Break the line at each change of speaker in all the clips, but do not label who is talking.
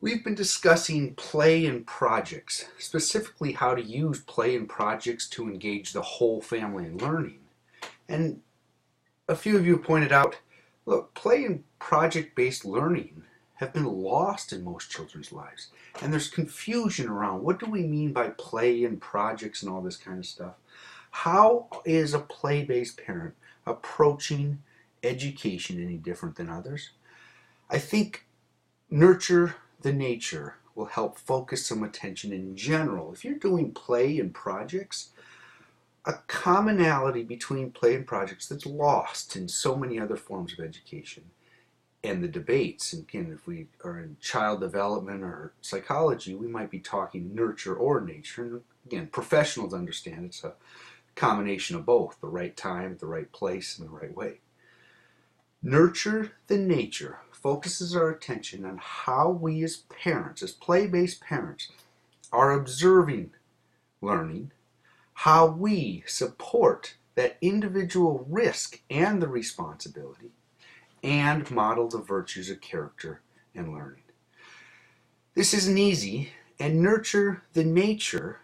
We've been discussing play and projects, specifically how to use play and projects to engage the whole family in learning. And a few of you pointed out, look, play and project-based learning have been lost in most children's lives. And there's confusion around what do we mean by play and projects and all this kind of stuff. How is a play-based parent approaching education any different than others? I think nurture the nature will help focus some attention in general. If you're doing play and projects, a commonality between play and projects that's lost in so many other forms of education and the debates. And again, if we are in child development or psychology, we might be talking nurture or nature. And again, professionals understand it's a combination of both, the right time, the right place, and the right way. Nurture the nature focuses our attention on how we as parents, as play-based parents, are observing learning, how we support that individual risk and the responsibility, and model the virtues of character and learning. This isn't easy, and nurture the nature,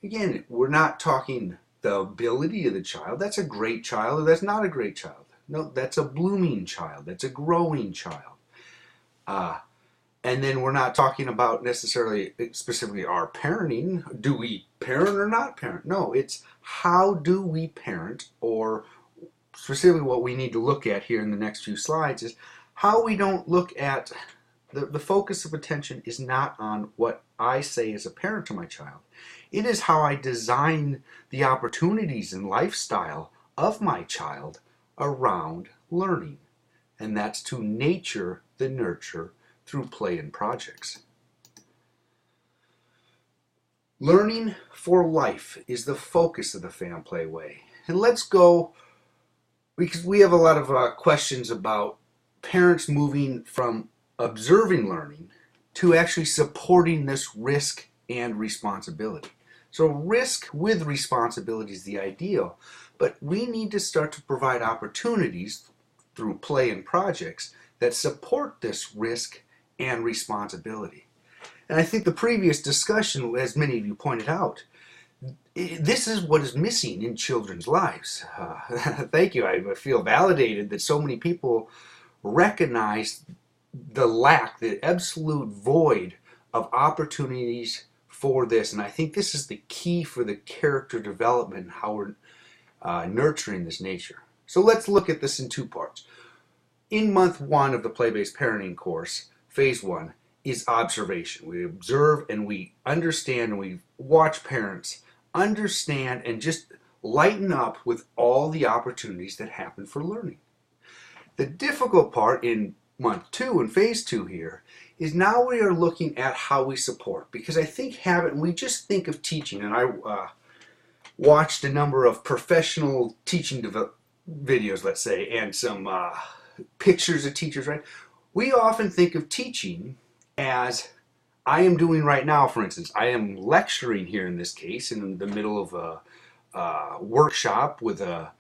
again, we're not talking the ability of the child. That's a great child, or that's not a great child. No, that's a blooming child. That's a growing child. And then we're not talking about necessarily specifically our parenting. Do we parent or not parent? No, it's how do we parent, or specifically what we need to look at here in the next few slides is how we don't look at the focus of attention is not on what I say as a parent to my child. It is how I design the opportunities and lifestyle of my child around learning, and that's to nature the nurture through play and projects. Learning for life is the focus of the Famplay way. And let's go, because we have a lot of questions about parents moving from observing learning to actually supporting this risk and responsibility. So risk with responsibility is the ideal, but we need to start to provide opportunities through play and projects that support this risk and responsibility. And I think the previous discussion, as many of you pointed out, this is what is missing in children's lives. Thank you. I feel validated that so many people recognize the lack, the absolute void of opportunities for this. And I think this is the key for the character development and how we're nurturing this nature. So let's look at this in two parts. In month 1 of the play-based parenting course, phase 1 is observation. We observe and we understand and we watch parents understand and just lighten up with all the opportunities that happen for learning. The difficult part in month 2 and phase 2 here is now we are looking at how we support, because I think habit, and we just think of teaching, and I watched a number of professional teaching videos, let's say, and some pictures of teachers, right? We often think of teaching as I am doing right now. For instance, I am lecturing here in this case in the middle of a workshop with a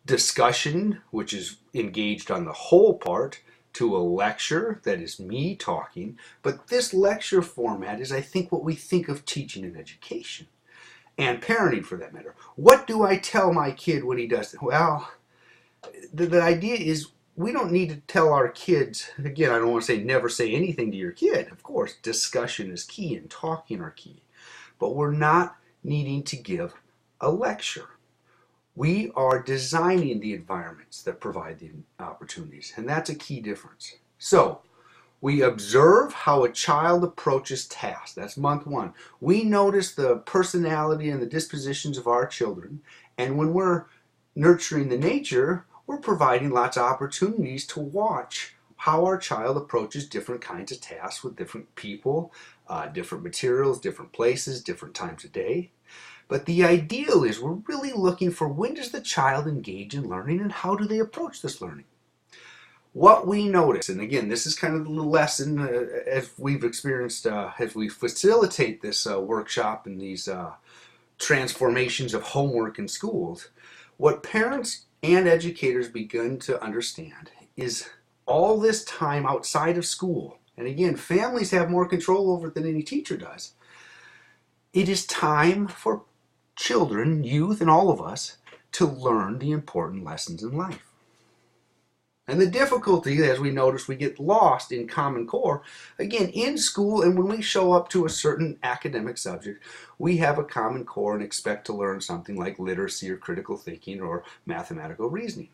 discussion which is engaged on the whole part, to a lecture that is me talking. But this lecture format is, I think, what we think of teaching in education and parenting for that matter. What do I tell my kid when he does that? Well, the idea is we don't need to tell our kids, again, I don't want to say never say anything to your kid. Of course, discussion is key and talking are key. But we're not needing to give a lecture. We are designing the environments that provide the opportunities, and that's a key difference. So, we observe how a child approaches tasks. That's month 1. We notice the personality and the dispositions of our children, and when we're nurturing the nature, we're providing lots of opportunities to watch how our child approaches different kinds of tasks with different people, different materials, different places, different times of day. But the ideal is we're really looking for when does the child engage in learning and how do they approach this learning. What we notice, and again, this is kind of the lesson as we've experienced, as we facilitate this workshop and these transformations of homework in schools, what parents and educators begin to understand is all this time outside of school and again, families have more control over it than any teacher does. It is time for children, youth, and all of us to learn the important lessons in life. And the difficulty, as we notice, we get lost in Common Core. Again, in school, and when we show up to a certain academic subject, we have a Common Core and expect to learn something like literacy or critical thinking or mathematical reasoning.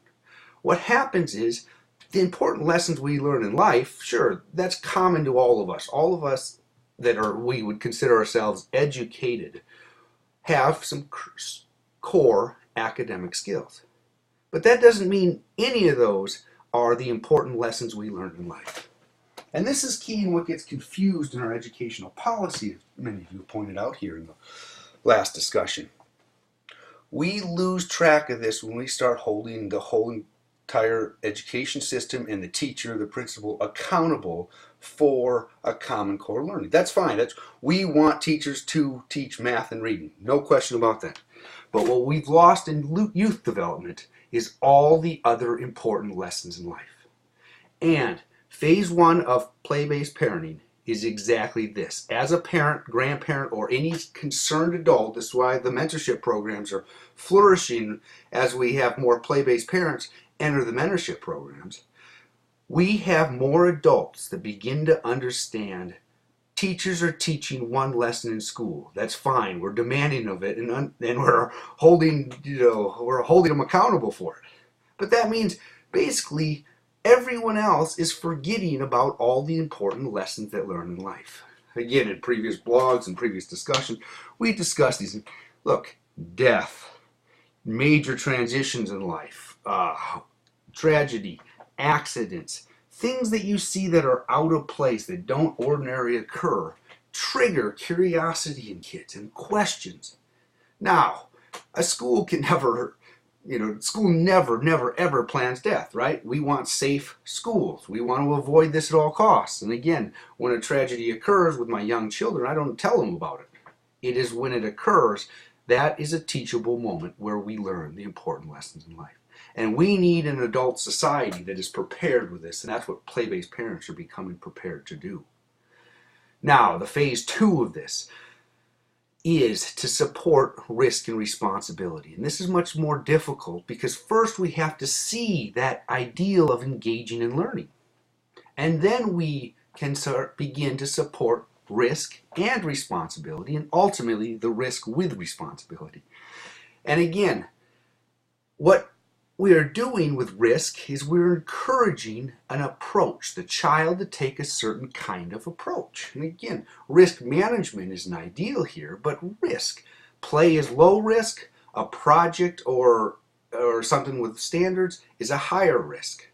What happens is the important lessons we learn in life, sure, that's common to all of us. All of us that we would consider ourselves educated have some core academic skills. But that doesn't mean any of those are the important lessons we learn in life. And this is key in what gets confused in our educational policy, as many of you pointed out here in the last discussion. We lose track of this when we start holding the whole entire education system and the teacher, the principal, accountable for a Common Core learning. That's fine. We want teachers to teach math and reading. No question about that. But what we've lost in youth development is all the other important lessons in life. And phase 1 of play-based parenting is exactly this. As a parent, grandparent, or any concerned adult, this is why the mentorship programs are flourishing as we have more play-based parents enter the mentorship programs. We have more adults that begin to understand teachers are teaching one lesson in school. That's fine. We're demanding of it, and we're holding them accountable for it. But that means basically everyone else is forgetting about all the important lessons they learn in life. Again, in previous blogs and previous discussions, we discussed these. Look, death, major transitions in life, tragedy, accidents, things that you see that are out of place, that don't ordinarily occur, trigger curiosity in kids and questions. Now, a school can never, school never, ever plans death, right? We want safe schools. We want to avoid this at all costs. And again, when a tragedy occurs with my young children, I don't tell them about it. It is when it occurs, that is a teachable moment where we learn the important lessons in life. And we need an adult society that is prepared with this, and that's what play-based parents are becoming prepared to do. Now, the phase 2 of this is to support risk and responsibility. And this is much more difficult because first we have to see that ideal of engaging in learning. And then we can begin to support risk and responsibility, and ultimately the risk with responsibility. And again, what we are doing with risk is we're encouraging an approach, the child to take a certain kind of approach. And again, risk management is an ideal here, but risk. Play is low risk, a project or something with standards is a higher risk.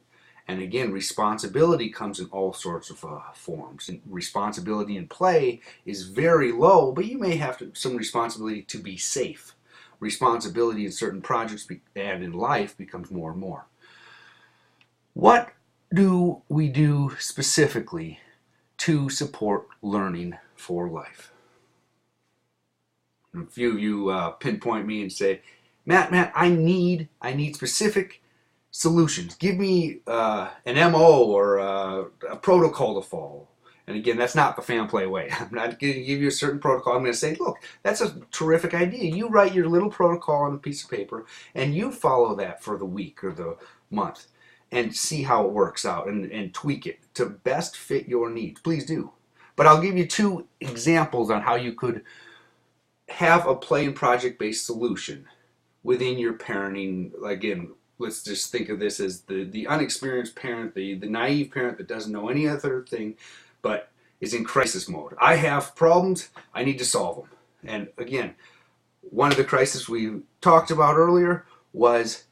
And again, responsibility comes in all sorts of forms. And responsibility in play is very low, but you may have some responsibility to be safe. Responsibility in certain projects and in life becomes more and more. What do we do specifically to support learning for life? A few of you pinpoint me and say, Matt, I need specific solutions. Give me an MO or a protocol to follow. And again, that's not the Famplay way. I'm not going to give you a certain protocol. I'm going to say, look, that's a terrific idea. You write your little protocol on a piece of paper, and you follow that for the week or the month and see how it works out and tweak it to best fit your needs. Please do. But I'll give you 2 examples on how you could have a play and project-based solution within your parenting. Again, let's just think of this as the unexperienced parent, the naive parent that doesn't know any other thing, but is in crisis mode. I have problems, I need to solve them. And again, one of the crises we talked about earlier was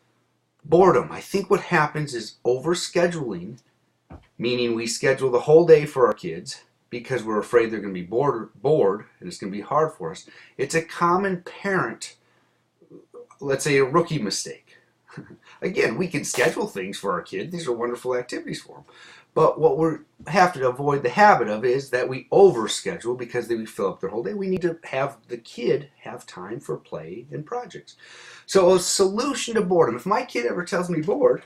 boredom. I think what happens is overscheduling, meaning we schedule the whole day for our kids because we're afraid they're going to be bored and it's going to be hard for us. It's a common parent, let's say a rookie mistake. Again, we can schedule things for our kids. These are wonderful activities for them. But what we have to avoid the habit of is that we overschedule because then we fill up their whole day. We need to have the kid have time for play and projects. So a solution to boredom. If my kid ever tells me bored,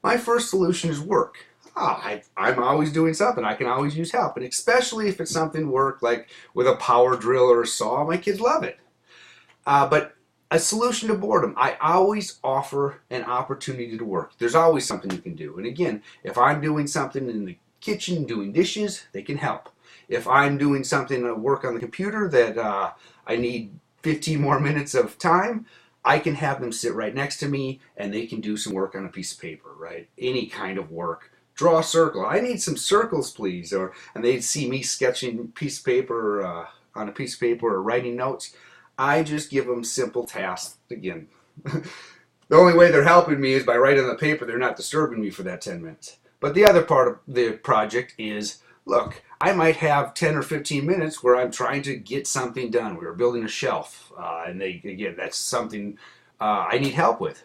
my first solution is work. I'm always doing something. I can always use help. And especially if it's something work like with a power drill or a saw, my kids love it. But a solution to boredom, I always offer an opportunity to work. There's always something you can do. And again, if I'm doing something in the kitchen, doing dishes, they can help. If I'm doing something to work on the computer that I need 15 more minutes of time, I can have them sit right next to me and they can do some work on a piece of paper, right? Any kind of work. Draw a circle. I need some circles, please. And they'd see me sketching a piece of paper on a piece of paper or writing notes. I just give them simple tasks. Again, the only way they're helping me is by writing on the paper. They're not disturbing me for that 10 minutes. But the other part of the project is, look, I might have 10 or 15 minutes where I'm trying to get something done. We were building a shelf, and again, that's something I need help with.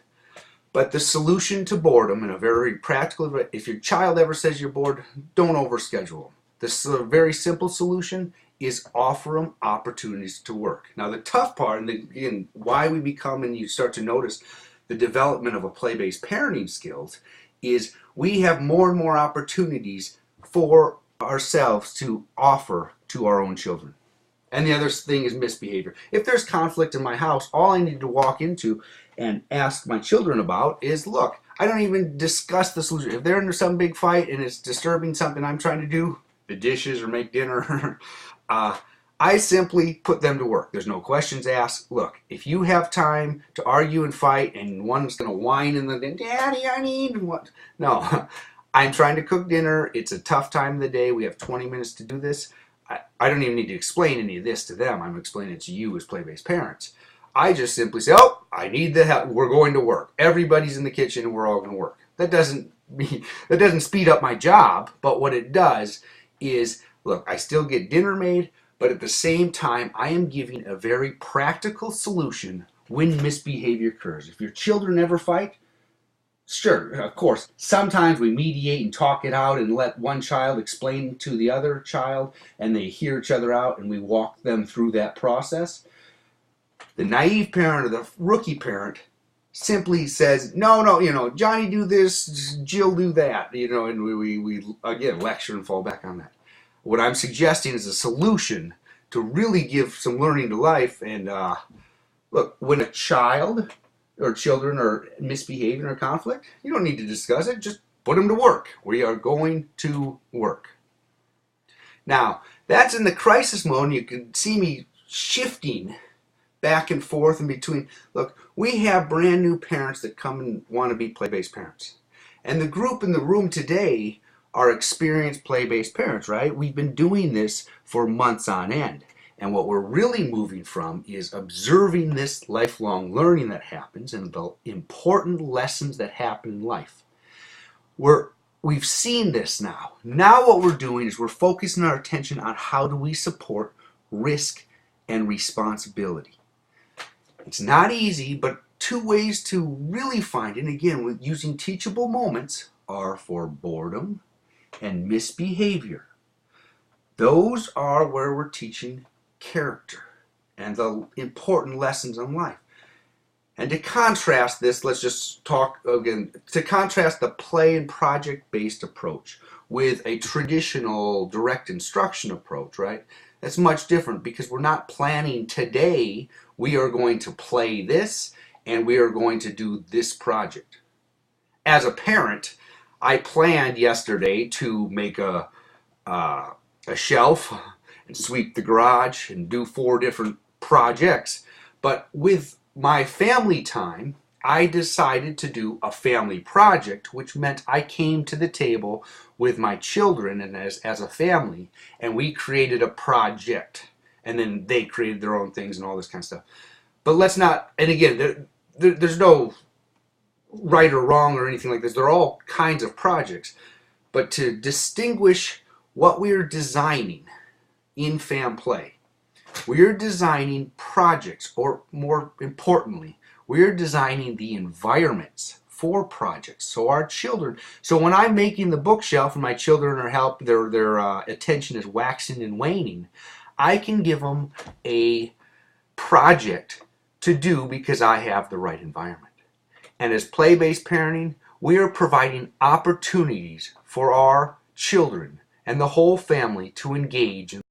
But the solution to boredom, in a very practical way, if your child ever says you're bored, don't overschedule them. This is a very simple solution, is offer them opportunities to work. Now the tough part, and again, why we become, and you start to notice the development of a play-based parenting skills, is we have more and more opportunities for ourselves to offer to our own children. And the other thing is misbehavior. If there's conflict in my house, all I need to walk into and ask my children about is, look, I don't even discuss the solution. If they're in some big fight and it's disturbing something I'm trying to do, the dishes or make dinner, I simply put them to work. There's no questions asked. Look, if you have time to argue and fight and one's going to whine and then, Daddy, I need what? No, I'm trying to cook dinner. It's a tough time of the day. We have 20 minutes to do this. I don't even need to explain any of this to them. I'm explaining it to you as play-based parents. I just simply say, oh, I need the help. We're going to work. Everybody's in the kitchen and we're all going to work. That doesn't speed up my job, but what it does is, look, I still get dinner made, but at the same time, I am giving a very practical solution when misbehavior occurs. If your children ever fight, sure, of course, sometimes we mediate and talk it out and let one child explain to the other child and they hear each other out and we walk them through that process. The naive parent or the rookie parent simply says, no, Johnny do this, Jill do that, and we again lecture and fall back on that. What I'm suggesting is a solution to really give some learning to life. And look, when a child or children are misbehaving or conflict, you don't need to discuss it. Just put them to work. We are going to work. Now, that's in the crisis mode. You can see me shifting back and forth in between. Look, we have brand new parents that come and want to be play-based parents. And the group in the room today are experienced play-based parents, right? We've been doing this for months on end. And what we're really moving from is observing this lifelong learning that happens and the important lessons that happen in life. We've seen this now. Now what we're doing is we're focusing our attention on how do we support risk and responsibility. It's not easy, but two ways to really find it, and again, with using teachable moments, are for boredom and misbehavior. Those are where we're teaching character and the important lessons in life. And to contrast this, let's just talk again, to contrast the play and project-based approach with a traditional direct instruction approach, right? That's much different because we're not planning today, we are going to play this and we are going to do this project. As a parent, I planned yesterday to make a shelf and sweep the garage and do 4 different projects. But with my family time, I decided to do a family project, which meant I came to the table with my children and as a family, and we created a project. And then they created their own things and all this kind of stuff. But let's not, and again, there's no right or wrong or anything like this. They're all kinds of projects. But to distinguish what we're designing in Famplay, we're designing projects, or more importantly, we're designing the environments for projects. So our children, so when I'm making the bookshelf and my children are their attention is waxing and waning, I can give them a project to do because I have the right environment. And as play-based parenting, we are providing opportunities for our children and the whole family to engage in